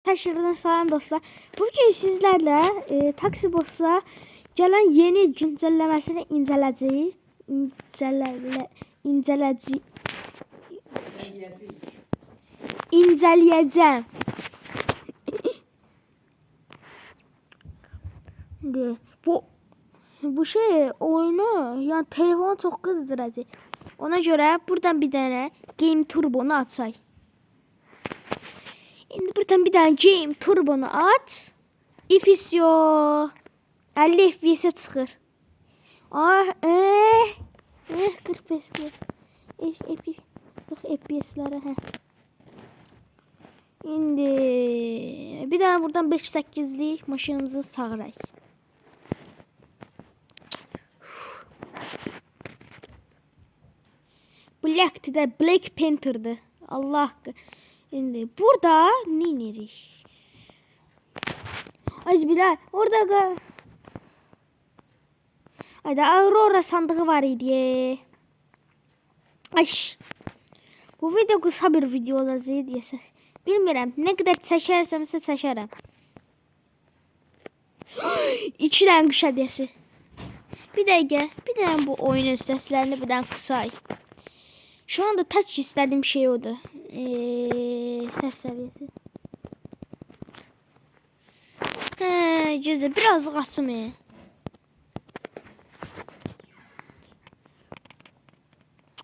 Teşekkürler salam dostlar. Bugün sizlerle Taksi Boss'a gelen yeni güncellemesini inceleyeceğim. Bu şey oyunu yani telefonu çok kızdıracak. Ona göre buradan bir tane Game Turbo'nu açay. Şimdi buradan bir tane Game Turbo'nu aç. İfisyo 50 FPS'e çıkır. 45 FPS'lere he. Şimdi bir daha buradan 5-8'lik maşınımızı çağırayım. Black'tı Black Panther'dı. Allah hakkı. Şimdi burada ne neriş? Az bile orada Hayda Aurora sandığı var idi. Ay. Bu video kısa bir video olacak diyese. Bilmirəm ne kadar çekersem çekerim. 2 tane kış hediyesi. Bir dakika bu oyunun seslerini birden kısay. Şu anda tek istediğim şey oldu. Ses seviyesi. Gözü biraz açmıyor.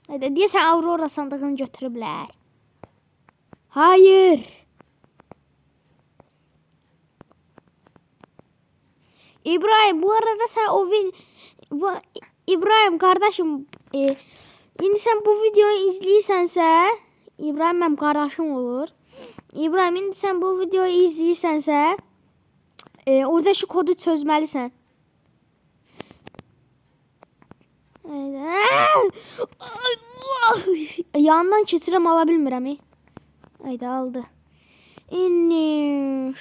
Hadi diye sen Aurora sandığını götürüblər. Hayır. İbrahim bu arada sen İbrahim kardeşim şimdi sen bu videoyu izleyirsense İbrahim benim kardeşim olur. İbrahim şimdi sen bu videoyu izleyirsense orada şu kodu çözmelisən. Yandan keçirəm ala bilmirəm. Haydi aldı. İnni.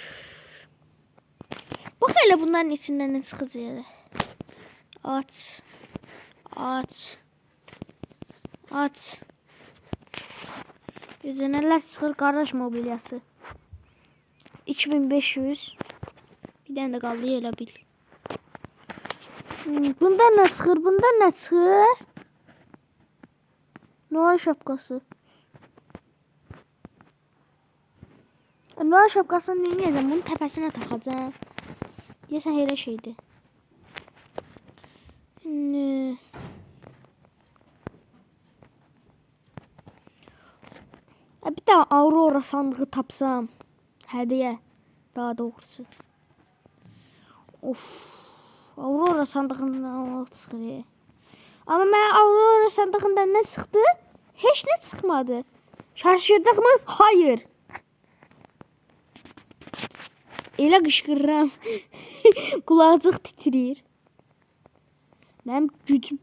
Bak hele bunların içinden ne çıkacak. At. Yüzü neler çıkır kardeş mobilyası. 2500. Bir tane de kaldı öyle bil. Bundan ne çıkır? Noel şapkası. Noel şapkasını dinleyeceğim. Bunun tepesine takacağım. Diyesen hele şeydi. Bir daha Aurora sandığı tapsam. Hediye. Daha doğrusu. Of. Aurora sandığından çıkıyor. Ama ben Aurora sandığından ne çıktı? Hiç ne çıkmadı. Şaşırdık mı? Hayır. Elə qışqırıram. Kulağcıq titriyir. Mənim gücüm.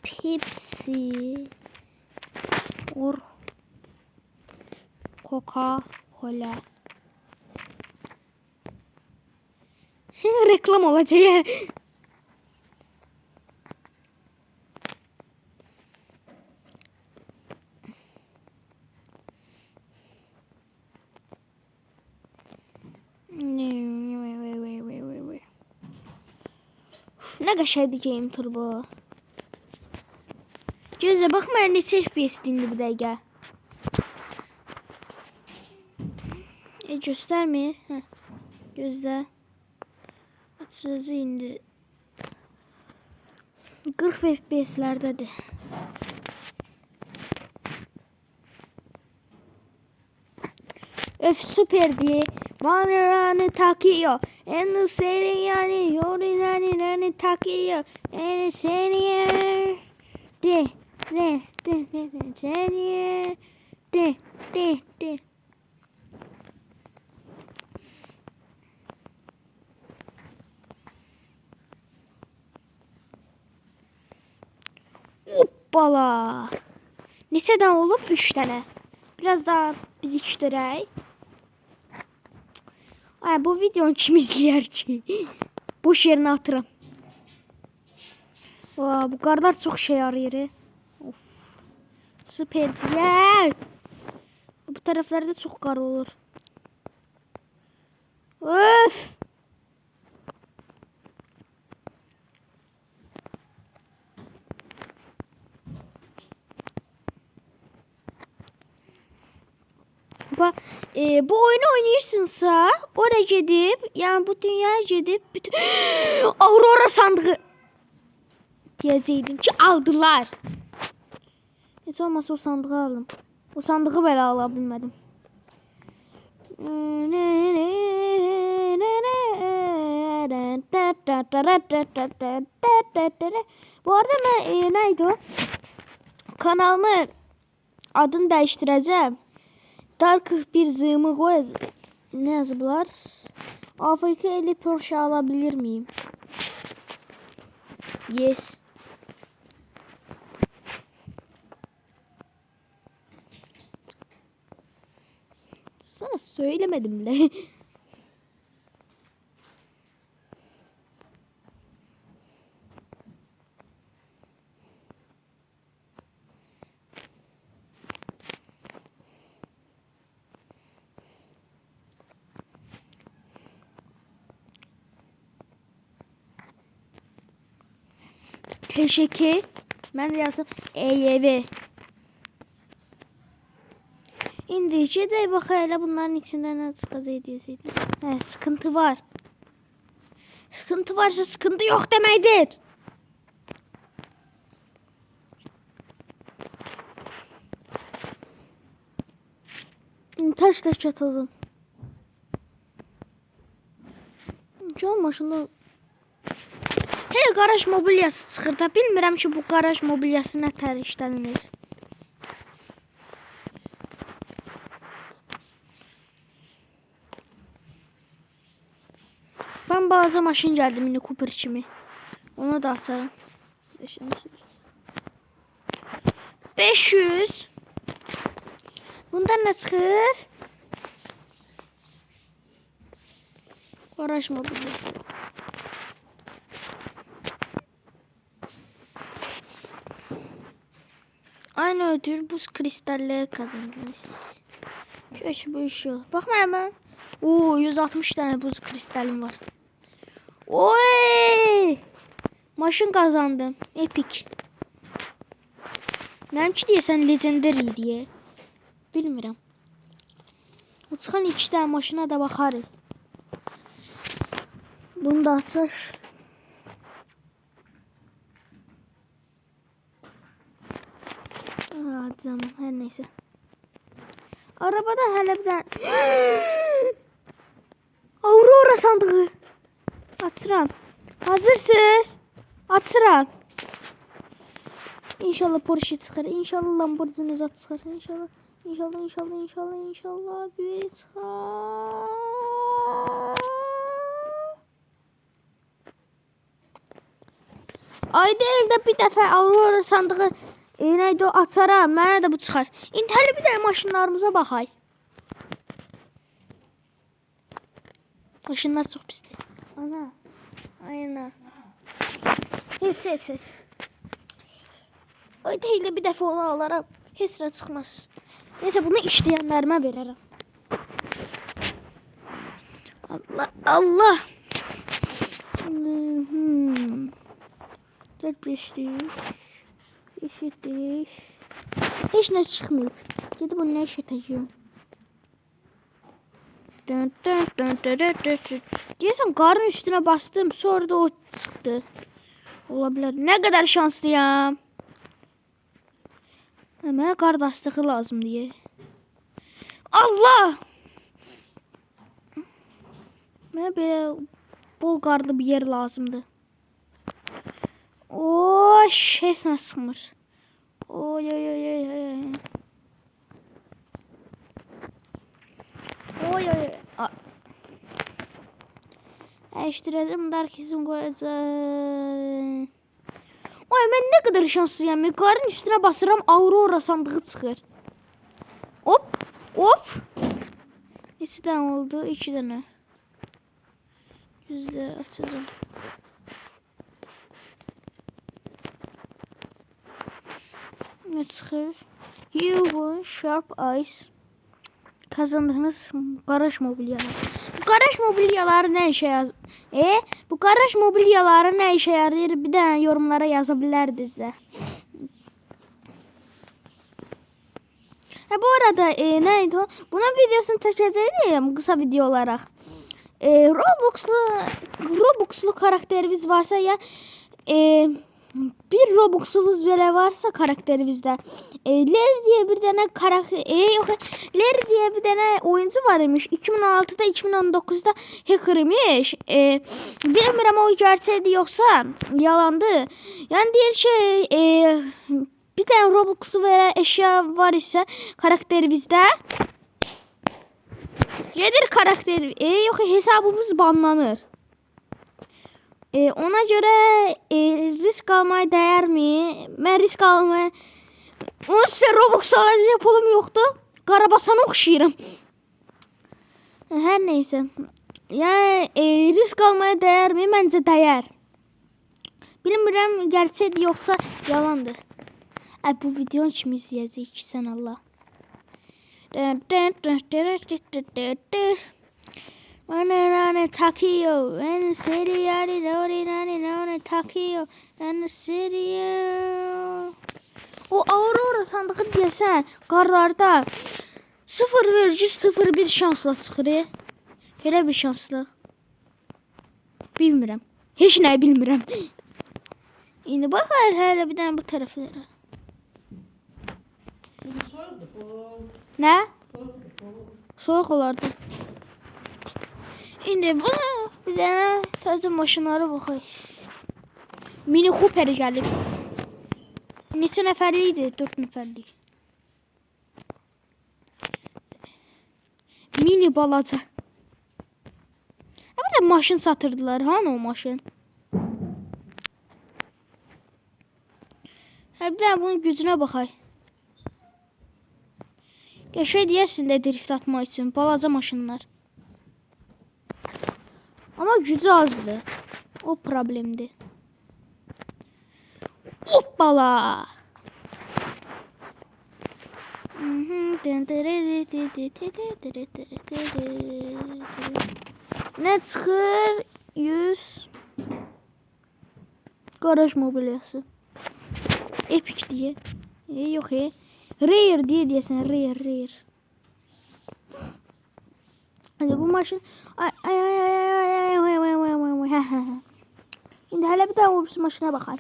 Pepsi. Or. Coca-Cola. Reklam olacak. Ne kadar diyeceğim turbo. Gözle bakma ne FPS dindi bir dakika. Gösterme. Gözle. Sözü indi. 40 FPS'lerdedir. Öf süperdi. Manırani takıyor. En seri yani yorinani takıyor. En seri de seri de. Hoppala. Neçədən olub? 3 tane. Biraz daha biriktirək. Bu videonu kim izləyər ki? Boş yerine atıram. Vaa, bu karlar çok şey yarıyor. Of. Süperdiler. Bu taraflarda çok kar olur. Öf. Bak, bu oyunu oynuyorsunsa oraya gidip, yani bu dünyaya gidip bütün Aurora sandığı diyecektim ki aldılar. Hiç olmazsa o sandığı aldım. O sandığı belə alabilmedim. Bu arada ben neydi o? Kanalımı adını değiştireceğim. Dark bir zığımı koyacağım. Ne yazıblar? AFK 50 Porsche alabilir miyim? Yes. Sana söylemedim bile. Teşekkür. Ben de yazdım. EYV. İndirici de bak hele bunların içinden ne çıkacak diyesiydi. He, sıkıntı var. Sıkıntı varsa sıkıntı yok demektir. Taş çatalım. Can maşında. Hele garaj mobilyası çıxır da bilmirəm ki bu garaj mobilyası nə tər işlənir. Ben balaca maşın geldi Mini Cooper kimi. Onu da açarım. 500. Bundan ne çıxır? Garaj mobilyası. Aynı ödül buz kristalleri kazandınız. Şöyle bu iş yok. Bakma hemen. Oo, 160 tane buz kristalim var. Oy! Maşın kazandım. Epic. Benimki deyəsən legendary diye. Bilmirəm. O çıxan 2 tane maşına da baxarıq. Bunu da açar. Canım her neyse. Arabadan hele bir tane Aurora sandığı. Açıram. Hazırsınız? Açıram. İnşallah Porsche çıxar. İnşallah Lamborghini zat çıxar. İnşallah. İnşallah bir çıxar. Ayda elde bir dəfə Aurora sandığı neydi o açaram. Mənə də bu çıxar. İndi hələ bir də maşınlarımıza baxay. Maşınlar çox pisdir. Ana. Ayna. Heç. Ayda elə bir dəfə onu alaram. Heç nə çıxmaz. Neyse bunu işləyənlərimə verərəm. Allah. 4-5'lik. Eşitlik. Heç nə çıxmayıb. Gedib onu nə işitəcəyim. Deyəsən qarın üstüne bastım. Sonra da o çıxdı. Olabilir. Ne kadar şanslıyam. Mənə qar dastığı lazım diye. Allah! Mənə belə bol qarlı bir yer lazımdı. Oş, heç nə sıxmır. Oy. Değiştireceğim, darkizm koyacağım. Oy, ben ne kadar şanslıyam. Qarın üstüne basıram, Aurora sandığı çıxır. Hop. Neçə dənə oldu? 2 dənə. Yüzdə açacağım. Ne çıxır? You sharp eyes. Kazandığınız garaj mobilyaları. Bu garaj mobilyaları ne işe yaz? Bu garaj mobilyaları ne işe yarayır? Bir de yorumlara yazabilirdiniz de. Bu arada neydi o? Bunun videosunu çekeceğim kısa video olarak. Robux'lu karakterimiz varsa ya bir Robux'umuz bile varsa karakterimizde. Larry diye bir tane karakter Larry diye bir tane oyuncu varmış. 2016'da 2019'da hackermiş. Bilmiyorum o gerçeğiydi yoksa yalandı. Yani diğer şey bir tane Robux'u veren eşya var ise karakterimizde. Gelir karakter. Yok hesabımız banlanır. Ona göre risk almaya değer mi? Ben risk almaya... Onun size Robux alacak pulum yoktu. Karabasan'a okşayırım. Her neyse. Yani risk almaya değer mi? Bence değer. Bilmiyorum gerçek yoksa yalandır. Bu videonu kim izleyecek sen Allah. Tokyo and the city and Tokyo and the city. O Aurora sandığı desen karlarda 0,01 şansla çıxır. Elə bir şansla. Bilmirəm. Heç nə bilmirəm. İndi baxar hələ bir dənə bu tərəflərə. Nə? Soğuk olardı. İndi buna bir dənə təzə maşınlara baxaq. Mini Cooper gəlib. Neçə nəfərli idi? 4 nəfərli. Mini balaca. Bir də maşın satırdılar. Hani o maşın? Bir də bunun gücünə baxaq. Qəşəng deyəsin də drift atmaq üçün. Balaca maşınlar. Ama gücü azdı. O problemdi. Hoppala. Ne çıkır? 100 garaj mobilyası. Epic diye. Yok Rare diye diyesen rare. Hadi bu maşın Şimdi hele bir daha o maşına bakalım.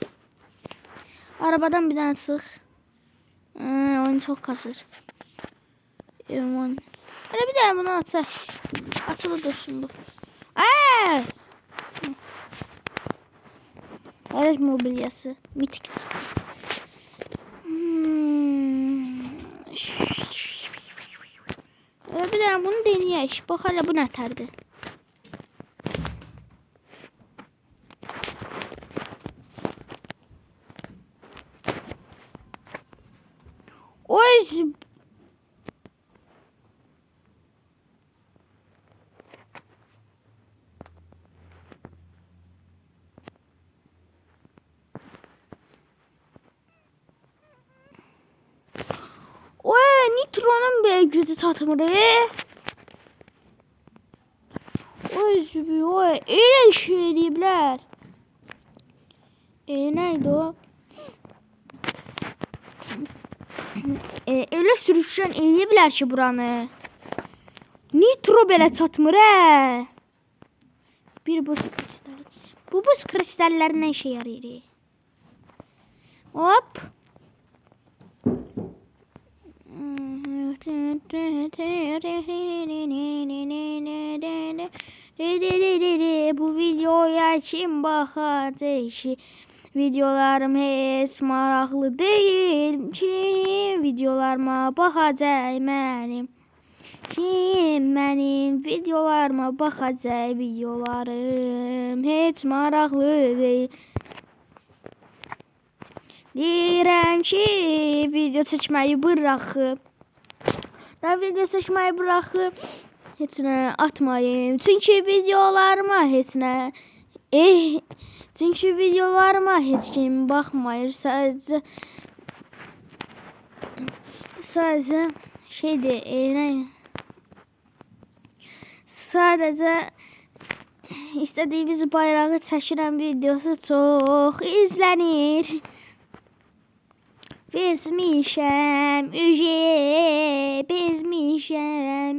Arabadan bir tane çık. Oyun çok kasır. Hele bir daha bunu atsak. Açılı dursun bu. Garaj mobilyası. Mitik çıktı. Bir daha bunu deneyək. Bak hala bu nətərdir. Nitronun bir gücü çatmır. Elə şey ediblər. Neydi o? Elə sürüşən eləyiblər ki buranı. Nitro belə çatmır. Bir buz kristali. Bu buz kristalləri nə işə yarayır? Hop. Bu videoya kim bakacak? Videolarım hiç maraqlı değil. Kim videolarıma bakacak mənim? Kim mənim videolarıma bakacak? Videolarım hiç maraqlı değil. Deyirəm ki, video çəkməyi bıraxıb. Video çəkməyi bıraxıb. Heç nə atmayım. Çünki videolarıma heç nə çünki videolarıma heç kim baxmayır. Sadəcə Sadece şeydi, ne? Sadece istədiyimiz bayrağı çəkirəm videosu çox izlənir. Bezmişəm, bezmişəm,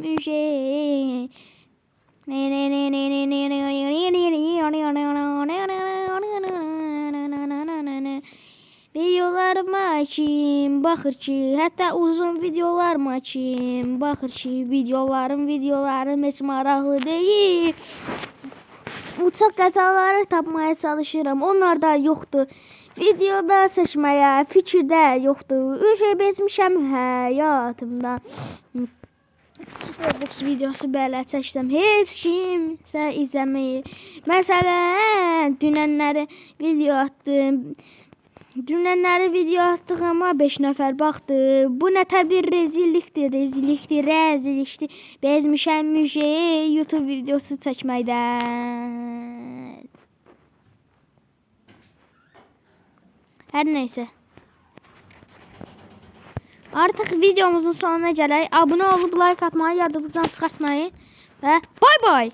videolarımı açayım, baxır ki, hətta uzun videolarımı açayım, baxır ki, videolarım heç maraqlı deyil. Uçaq qəzaları tapmaya çalışıram, onlar da yoxdur. Videoda çəkməyə fikirdə yoxdur. Bezmişəm həyatımda. Roblox videosu belə çəksəm heç kimsə izləmir. Məsələn, dünənləri video atdıq, amma 5 nəfər baxdı. Bu nətər bir rezillikdir. Bezmişəm YouTube videosu çəkməkdən. Hər neysə. Artıq videomuzun sonuna gələk. Abunə olub like atmayı yadınızdan çıxartmayın. Və bay bay.